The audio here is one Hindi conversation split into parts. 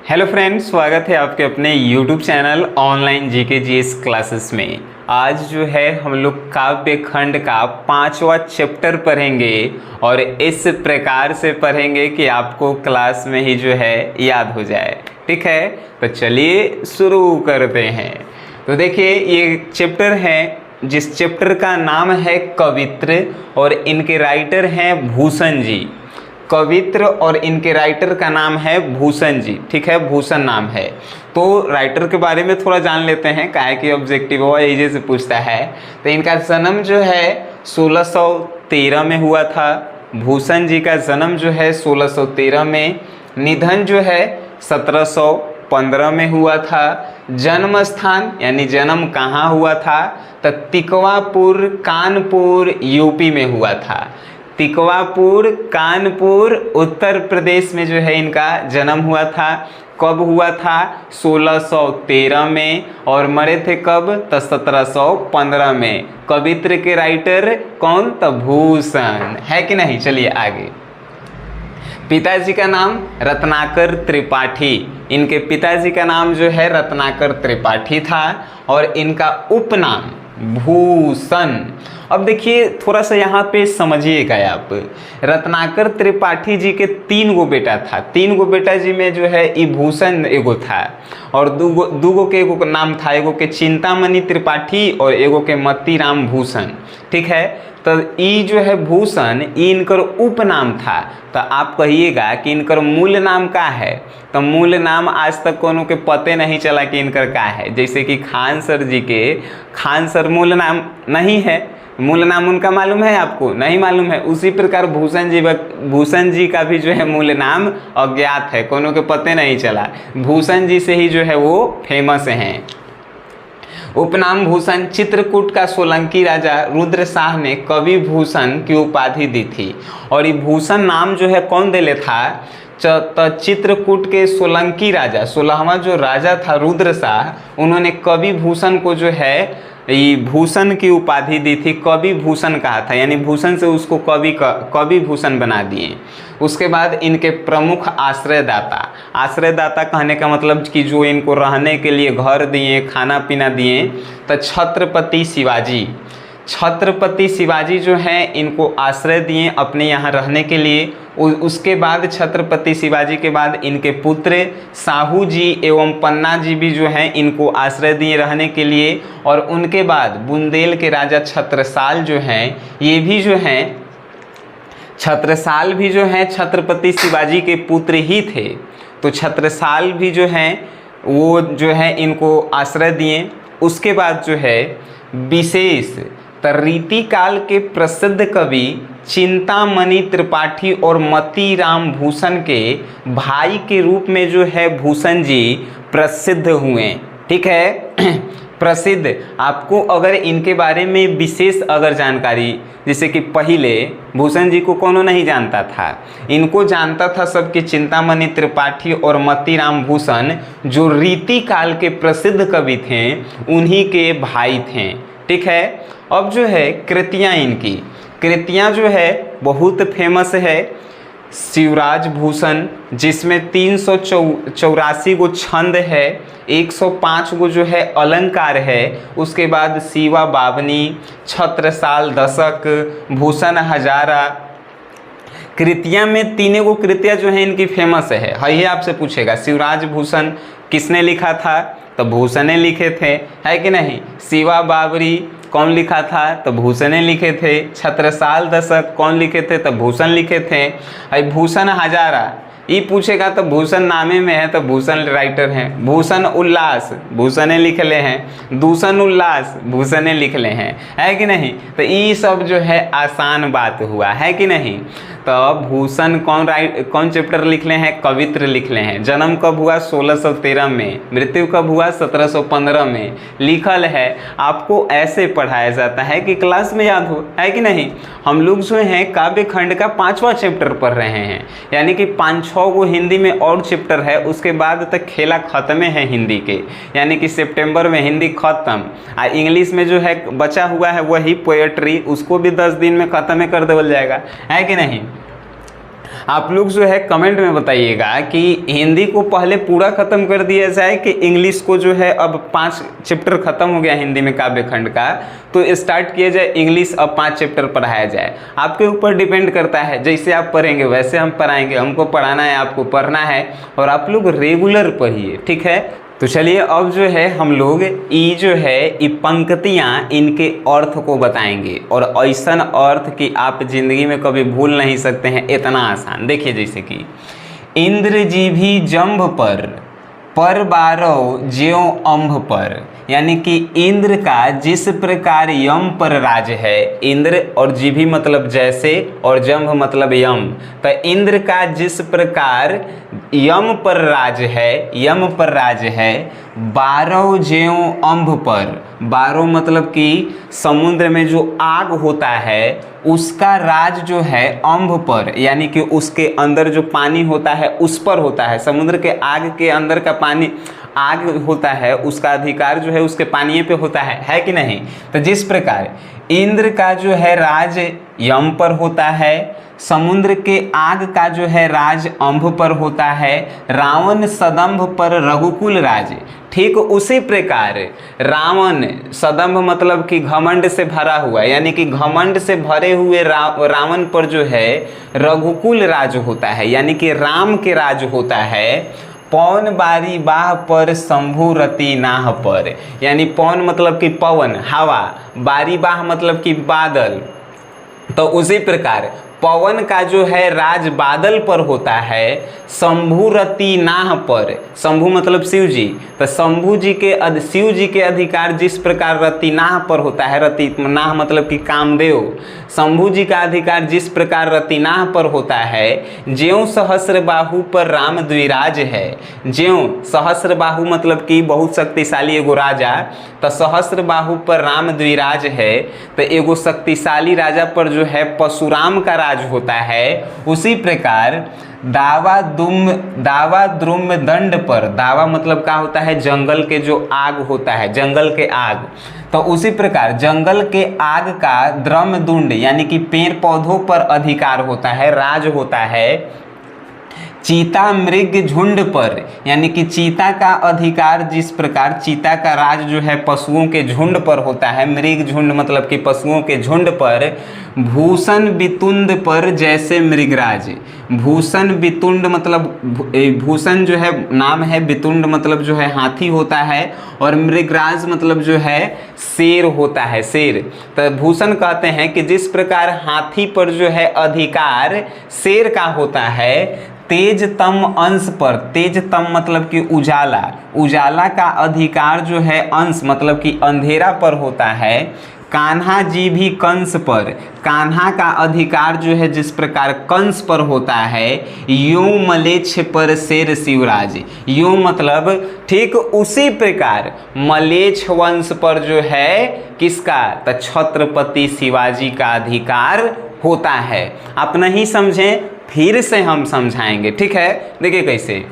हेलो फ्रेंड्स, स्वागत है आपके अपने YouTube channel online GK GS classes में। आज जो है हम लोग काव्य खंड का 5वां चैप्टर पढ़ेंगे और इस प्रकार से पढ़ेंगे कि आपको क्लास में ही जो है याद हो जाए। ठीक है, तो चलिए शुरू करते हैं। तो देखिए, ये चैप्टर है जिस चैप्टर का नाम है कवित्र और इनके राइटर हैं भूषण जी। कवित्र और इनके राइटर का नाम है भूषण जी। ठीक है, भूषण नाम है। तो राइटर के बारे में थोड़ा जान लेते हैं, काहे कि ऑब्जेक्टिव वो एजे से पूछता है। तो इनका जन्म जो है 1613 में हुआ था। भूषण जी का जन्म जो है 1613 में, निधन जो है 1715 में हुआ था। जन्म स्थान यानी जन्म कहाँ हुआ था, तो तिकवापुर कानपुर यूपी में हुआ था। तिकवापुर कानपुर उत्तर प्रदेश में जो है इनका जन्म हुआ था। कब हुआ था? 1613 में। और मरे थे कब? तो 1715 में। कवित्र के राइटर कौन? तो भूषण, है कि नहीं। चलिए आगे। पिताजी का नाम रत्नाकर त्रिपाठी। इनके पिताजी का नाम जो है रत्नाकर त्रिपाठी था और इनका उपनाम भूषण। अब देखिए, थोड़ा सा यहाँ पे समझिएगा आप। रत्नाकर त्रिपाठी जी के 3 गो बेटा था। 3 गो बेटा जी में जो है ई भूषण एगो था और दूगो के एगो नाम था। एगो के चिंतामणि त्रिपाठी और एगो के मतीराम भूषण। ठीक है, तो ई जो है भूषण, ई इनकर उपनाम था। तो आप कहिएगा कि इनकर मूल नाम का है, तो मूल नाम आज तक कोनो के पते नहीं चला कि इनकर का है। जैसे कि खान सर जी के खान सर मूल नाम नहीं है। मूल नाम उनका मालूम है आपको? नहीं मालूम है। उसी प्रकार भूषण जी का भी जो है मूल नाम अज्ञात है, कोनो के पते नहीं चला। भूषण जी से ही जो है वो फेमस हैं। उपनाम भूषण। चित्रकूट का सोलंकी राजा रुद्र शाह ने कवि भूषण की उपाधि दी थी। और ये भूषण नाम जो है कौन देले था? चित्रकूट के सोलंकी राजा, 16वां जो राजा था रुद्र शाह, उन्होंने कवि भूषण को जो है ये भूषण की उपाधि दी थी। कवि भूषण कहा था, यानी भूषण से उसको कवि भूषण बना दिए। उसके बाद इनके प्रमुख आश्रयदाता कहने का मतलब कि जो इनको रहने के लिए घर दिए, खाना पीना दिए, तो छत्रपति शिवाजी जो हैं इनको आश्रय दिए अपने यहाँ रहने के लिए। उसके बाद छत्रपति शिवाजी के बाद इनके पुत्र साहू जी एवं पन्ना जी भी जो हैं इनको आश्रय दिए रहने के लिए। और उनके बाद बुंदेल के राजा छत्रसाल जो हैं, ये भी जो हैं छत्रसाल भी जो हैं छत्रपति शिवाजी के पुत्र ही थे। तो छत्रसाल भी जो हैं वो जो है इनको आश्रय दिए। उसके बाद जो है विशेष रीति काल के प्रसिद्ध कवि चिंतामणि त्रिपाठी और मतीराम भूषण के भाई के रूप में जो है भूषण जी प्रसिद्ध हुए। ठीक है, प्रसिद्ध। आपको अगर इनके बारे में विशेष अगर जानकारी, जैसे कि पहले भूषण जी को कौन नहीं जानता था, इनको जानता था सबके चिंतामणि त्रिपाठी और मतीराम भूषण, जो रीति काल के प्रसिद्ध कवि थे, उन्हीं के भाई थे। ठीक है, अब जो है कृतियाँ जो है बहुत फेमस है। शिवराज भूषण, जिसमें 384 गो छंद है, 105 गो जो है अलंकार है। उसके बाद शिवा बावनी, छत्रसाल दशक, भूषण हजारा। कृतियाँ में 3 गो कृतियाँ जो है इनकी फेमस है। ये आपसे पूछेगा शिवराज भूषण किसने लिखा था, तो भूषण ने लिखे थे, है कि नहीं। शिवा बावरी कौन लिखा था, तो भूषण ने लिखे थे। छत्रसाल दशक कौन लिखे थे, तो भूषण लिखे थे। भूषण हजारा ये पूछेगा तो भूषण नामे में है, तो भूषण राइटर हैं। भूषण उल्लास भूषण ने लिख ले हैं। दूषण उल्लास भूषण ने लिख ले हैं, है कि नहीं। तो ये सब जो है आसान बात हुआ, है कि नहीं। तो भूषण कौन चैप्टर लिख ले हैं? कवित्र लिख ले हैं। जन्म कब हुआ? 1613 में। मृत्यु कब हुआ? 1715 में। लिखल है। आपको ऐसे पढ़ाया जाता है कि क्लास में याद हो, है कि नहीं। हम लोग जो हैं काव्य खंड का 5वां चैप्टर पढ़ रहे हैं, यानी कि 5-6 गो हिंदी में और चैप्टर है। उसके बाद तक खेला खत्म है हिंदी के, यानी कि सितंबर में हिंदी खत्म। इंग्लिश में जो है बचा हुआ है वही पोएट्री, उसको भी 10 दिन में खत्म कर देवल जाएगा, है कि नहीं। आप लोग जो है कमेंट में बताइएगा कि हिंदी को पहले पूरा ख़त्म कर दिया जाए कि इंग्लिश को जो है अब 5 चैप्टर ख़त्म हो गया हिंदी में काव्य खंड का, तो स्टार्ट किया जाए इंग्लिश, अब 5 चैप्टर पढ़ाया जाए। आपके ऊपर डिपेंड करता है, जैसे आप पढ़ेंगे वैसे हम पढ़ाएंगे। हमको पढ़ाना है, आपको पढ़ना है, और आप लोग रेगुलर पढ़िए, ठीक है। तो चलिए अब जो है हम लोग ई जो है ये पंक्तियाँ, इनके अर्थ को बताएंगे, और ऐसा अर्थ कि आप जिंदगी में कभी भूल नहीं सकते हैं, इतना आसान। देखिए जैसे कि इंद्र जी भी जंभ पर बारो ज्यों अम्भ पर, यानी कि इंद्र का जिस प्रकार यम पर राज है, इंद्र और जीभी मतलब जैसे और जंभ मतलब यम, तो इंद्र का जिस प्रकार यम पर राज है, यम पर राज है, बारो ज्यों अम्भ पर, बारो मतलब कि समुद्र में जो आग होता है उसका राज जो है अम्भ पर, यानी कि उसके अंदर जो पानी होता है उस पर होता है। समुद्र के आग के अंदर का पानी, आग होता है, उसका अधिकार जो है उसके पानी पे होता है कि नहीं। तो जिस प्रकार इंद्र का जो है राज यम पर होता है, समुद्र के आग का जो है राज अम्भ पर होता है, रावण सदंभ पर रघुकुल राज, ठीक उसी प्रकार रावण सदंभ मतलब कि घमंड से भरा हुआ, यानी कि घमंड से भरे हुए रावण पर जो है रघुकुल राज होता है, यानी कि राम के राज होता है। पवन बारी बाह पर शंभु रति नाह पर, यानी पवन मतलब कि पवन हवा, बारी बाह मतलब कि बादल, तो उसी प्रकार पवन का जो है राज बादल पर होता है, शंभु रति नाह पर, शंभु मतलब शिव जी, तो शंभु जी के शिव जी के अधिकार जिस प्रकार रति नाह पर होता है, रति नाह मतलब कि कामदेव, शंभु जी का अधिकार जिस प्रकार रति नाह पर होता है, ज्यों सहस्र बाहु पर राम द्विराज है, ज्यों सहस्र बाहु मतलब कि बहुत शक्तिशाली एगो राजा, तो सहस्र बाहु पर राम द्विराज है, तो एगो शक्तिशाली राजा पर जो है परशुराम का राज होता है। उसी प्रकार दावा द्रुम दंड पर, दावा मतलब क्या होता है, जंगल के जो आग होता है, जंगल के आग, तो उसी प्रकार जंगल के आग का द्रम दुंड यानी कि पेड़ पौधों पर अधिकार होता है, राज होता है। चीता मृग झुंड पर, यानी कि चीता का अधिकार जिस प्रकार, चीता का राज जो है पशुओं के झुंड पर होता है, मृग झुंड मतलब कि पशुओं के झुंड पर। भूषण बितुंड पर जैसे मृगराज, भूषण बितुंड मतलब भूषण जो है नाम है, बितुंड मतलब जो है हाथी होता है, और मृगराज मतलब जो है शेर होता है, शेर। तो भूषण कहते हैं कि जिस प्रकार हाथी पर जो है अधिकार शेर का होता है, तेज तम अंश पर, तेज तम मतलब कि उजाला, उजाला का अधिकार जो है अंश मतलब कि अंधेरा पर होता है। कान्हा जी भी कंस पर, कान्हा का अधिकार जो है जिस प्रकार कंस पर होता है। यूं मलेच्छ पर शेर शिवराज, यूं मतलब ठीक उसी प्रकार मलेच्छ वंश पर जो है किसका, तो छत्रपति शिवाजी का अधिकार होता है। आप नहीं समझें फिर से हम समझाएंगे, ठीक है। देखिए कैसे,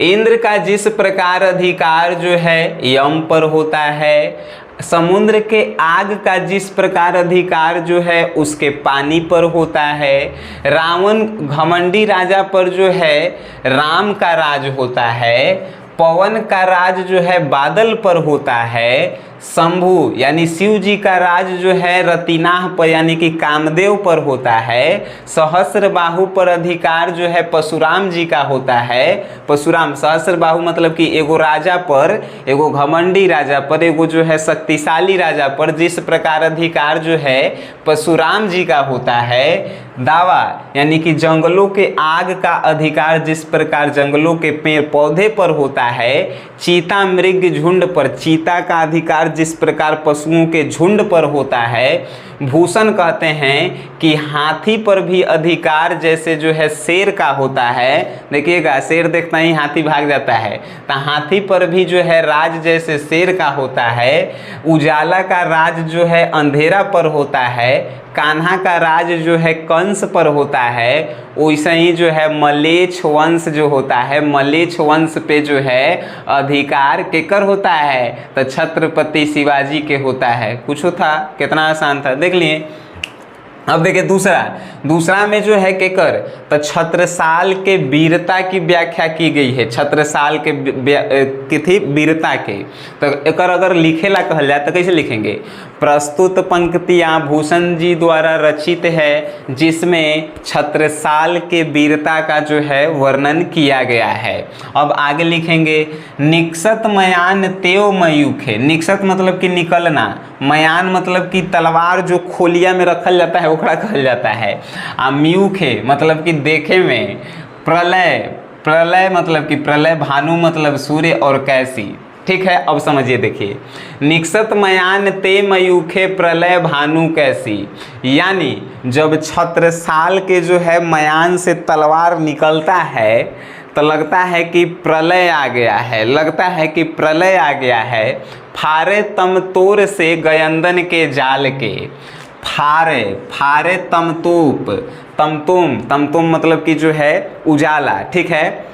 इंद्र का जिस प्रकार अधिकार जो है यम पर होता है, समुद्र के आग का जिस प्रकार अधिकार जो है उसके पानी पर होता है, रावण घमंडी राजा पर जो है राम का राज होता है, पवन का राज जो है बादल पर होता है, शंभु यानी शिव जी का राज जो है रतिनाह पर यानी कि कामदेव पर होता है, सहस्र बाहु पर अधिकार जो है परशुराम जी का होता है। परशुराम सहस्र बाहु मतलब कि एगो राजा पर, एगो घमंडी राजा पर, एगो जो है शक्तिशाली राजा पर जिस प्रकार अधिकार जो है परशुराम जी का होता है। दावा यानी कि जंगलों के आग का अधिकार जिस प्रकार जंगलों के पेड़ पौधे पर होता है। चीता मृग झुंड पर, चीता का अधिकार जिस प्रकार पशुओं के झुंड पर होता है। भूषण कहते हैं कि हाथी पर भी अधिकार जैसे जो है शेर का होता है। देखिएगा शेर देखता ही हाथी भाग जाता है, तो हाथी पर भी जो है राज जैसे शेर का होता है। उजाला का राज जो है अंधेरा पर होता है। कान्हा का राज जो है कंस पर होता है। वैसे ही जो है मलेच्छ वंश जो होता है, मलेच्छ वंश पे जो है अधिकार केकर होता है, तो छत्रपति शिवाजी के होता है। कुछ था, कितना आसान था, देख लिए। अब देखिए दूसरा में जो है केकर, तो छत्रसाल के वीरता की व्याख्या की गई है। छत्रसाल के थी वीरता के, तो एक अगर लिखेला कहल जाए तो कैसे लिखेंगे, प्रस्तुत पंक्तियां भूषण जी द्वारा रचित है जिसमें छत्रसाल के वीरता का जो है वर्णन किया गया है। अब आगे लिखेंगे निक्सत मयान तेव मयूखे। निक्सत मतलब कि निकलना, मयान मतलब कि तलवार जो खोलिया में रखल जाता है ओकरा कहल जाता है। म्यूखे मतलब कि देखे में, प्रलय मतलब कि प्रलय, भानु मतलब सूर्य, और कैसी। ठीक है, अब समझिए, देखिए निक्सत मयान ते मयूखे प्रलय भानु कैसी, यानी जब छत्रसाल के जो है मयान से तलवार निकलता है तो लगता है कि प्रलय आ गया है, लगता है कि प्रलय आ गया है। फारे तम तोर से गयंदन के जाल के, फारे तमतूप, तमतुम मतलब कि जो है उजाला। ठीक है,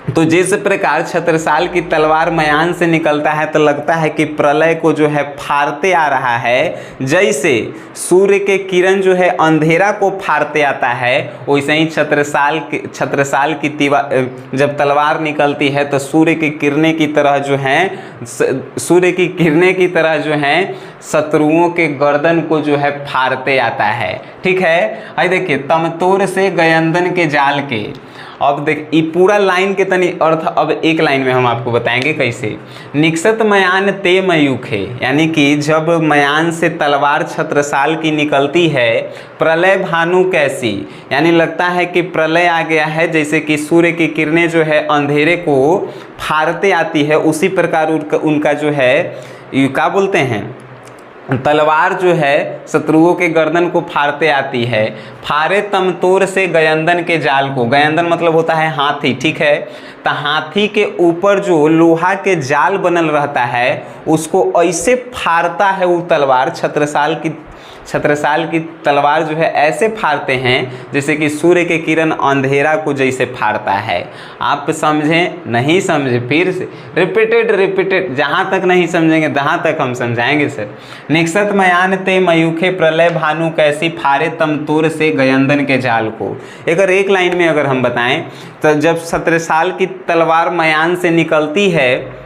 तो जिस प्रकार छत्रसाल की तलवार मयान से निकलता है तो लगता है कि प्रलय को जो है फाड़ते आ रहा है, जैसे सूर्य के किरण जो है अंधेरा को फाड़ते आता है, वैसे ही छत्रसाल की जब तलवार निकलती है तो सूर्य की किरणें की तरह जो हैं शत्रुओं के गर्दन को जो है फाड़ते आता है। ठीक है, आई देखिए तमतोर से गयंदन के जाल के। अब देख ये पूरा लाइन के तनी अर्थ अब एक लाइन में हम आपको बताएंगे कैसे। निक्सत मयान ते मयूखे, यानी कि जब मयान से तलवार छत्रसाल की निकलती है, प्रलय भानु कैसी, यानी लगता है कि प्रलय आ गया है, जैसे कि सूर्य की किरणें जो है अंधेरे को फाड़ते आती है, उसी प्रकार उनका जो है क्या बोलते हैं, तलवार जो है शत्रुओं के गर्दन को फाड़ते आती है। फारे तमतोर से गयंदन के जाल को, गयंदन मतलब होता है हाथी। ठीक है, तो हाथी के ऊपर जो लोहा के जाल बनल रहता है उसको ऐसे फाड़ता है वो तलवार, छत्रसाल की तलवार जो है ऐसे फाड़ते हैं जैसे कि सूर्य के किरण अंधेरा को जैसे फाड़ता है। आप समझें, नहीं समझे, फिर से रिपीटेड, जहाँ तक नहीं समझेंगे तहाँ तक हम समझाएंगे सर। निक्सत मयान ते मयूखे प्रलय भानु कैसी फारे तमतोर से गयंदन के जाल को। अगर एक लाइन में अगर हम बताएं तो जब छत्रसाल की तलवार मयान से निकलती है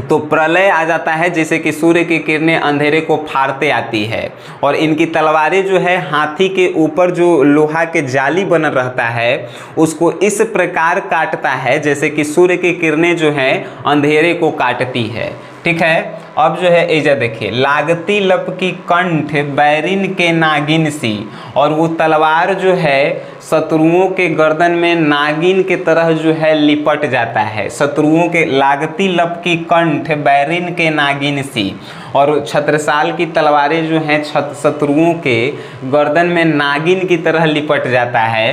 तो प्रलय आ जाता है, जैसे कि सूर्य की किरणें अंधेरे को फाड़ते आती है, और इनकी तलवारें जो है हाथी के ऊपर जो लोहा के जाली बना रहता है उसको इस प्रकार काटता है जैसे कि सूर्य की किरणें जो है अंधेरे को काटती है। ठीक है, अब जो है एजा देखिए लागती लप की कंठ बैरिन के नागिन सी, और वो तलवार जो है शत्रुओं के गर्दन में नागिन के तरह जो है लिपट जाता है। शत्रुओं के लागती लप की कंठ बैरिन के नागिन सी, और छत्रसाल की तलवारें जो हैं शत्रुओं के गर्दन में नागिन की तरह लिपट जाता है।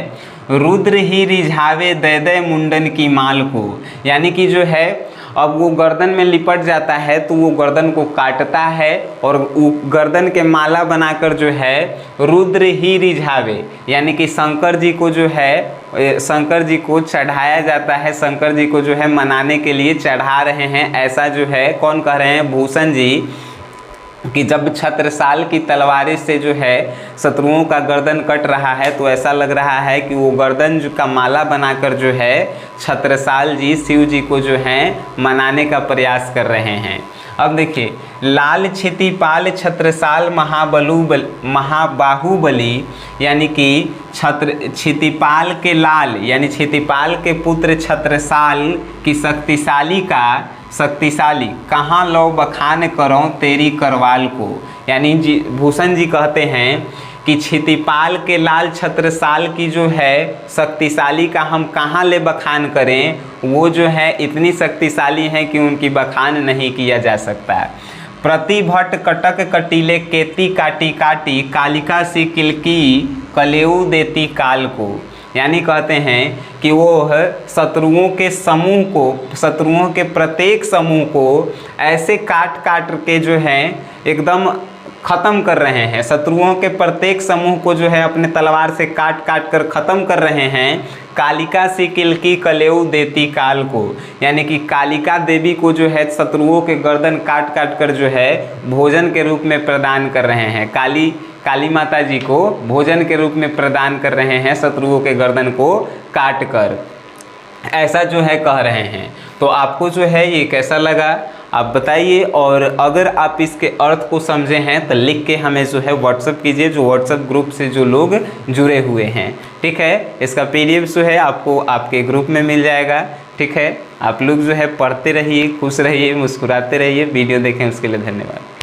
रुद्र ही रिझावे दे दे मुंडन की माल को, यानी कि जो है अब वो गर्दन में लिपट जाता है तो वो गर्दन को काटता है और वो गर्दन के माला बनाकर जो है रुद्र ही रिझावे, यानी कि शंकर जी को जो है शंकर जी को चढ़ाया जाता है, शंकर जी को जो है मनाने के लिए चढ़ा रहे हैं। ऐसा जो है कौन कह रहे हैं, भूषण जी, कि जब छत्रसाल की तलवारें से जो है शत्रुओं का गर्दन कट रहा है तो ऐसा लग रहा है कि वो गर्दन का माला बनाकर जो है छत्रसाल जी शिव जी को जो है मनाने का प्रयास कर रहे हैं। अब देखिए लाल क्षितिपाल छत्रसाल महाबाहुबली, यानी कि क्षितिपाल के लाल यानी क्षितिपाल के पुत्र छत्रसाल की शक्तिशाली कहाँ लो बखान करो तेरी करवाल को, यानी भूषण जी कहते हैं कि क्षितिपाल के लाल छत्रसाल की जो है शक्तिशाली का हम कहाँ ले बखान करें, वो जो है इतनी शक्तिशाली हैं कि उनकी बखान नहीं किया जा सकता। प्रतिभट कटक कटीले केती काटी काटी कालिका सी किलकी कलेऊ देती काल को, यानी कहते हैं कि वो शत्रुओं के समूह को, शत्रुओं के प्रत्येक समूह को ऐसे काट काट के जो है एकदम ख़त्म कर रहे हैं। शत्रुओं के प्रत्येक समूह को जो है अपने तलवार से काट काट कर ख़त्म कर रहे हैं। कालिका सी किलकी कलेऊ देती काल को, यानी कि कालिका देवी को जो है शत्रुओं के गर्दन काट काट कर जो है भोजन के रूप में प्रदान कर रहे हैं। काली माता जी को भोजन के रूप में प्रदान कर रहे हैं, शत्रुओं के गर्दन को काट कर, ऐसा जो है कह रहे हैं। तो आपको जो है ये कैसा लगा आप बताइए, और अगर आप इसके अर्थ को समझे हैं तो लिख के हमें जो है व्हाट्सअप कीजिए, जो व्हाट्सअप ग्रुप से जो लोग जुड़े हुए हैं। ठीक है, इसका PDF जो है आपको आपके ग्रुप में मिल जाएगा। ठीक है, आप लोग जो है पढ़ते रहिए, खुश रहिए, मुस्कुराते रहिए। वीडियो देखें उसके लिए धन्यवाद।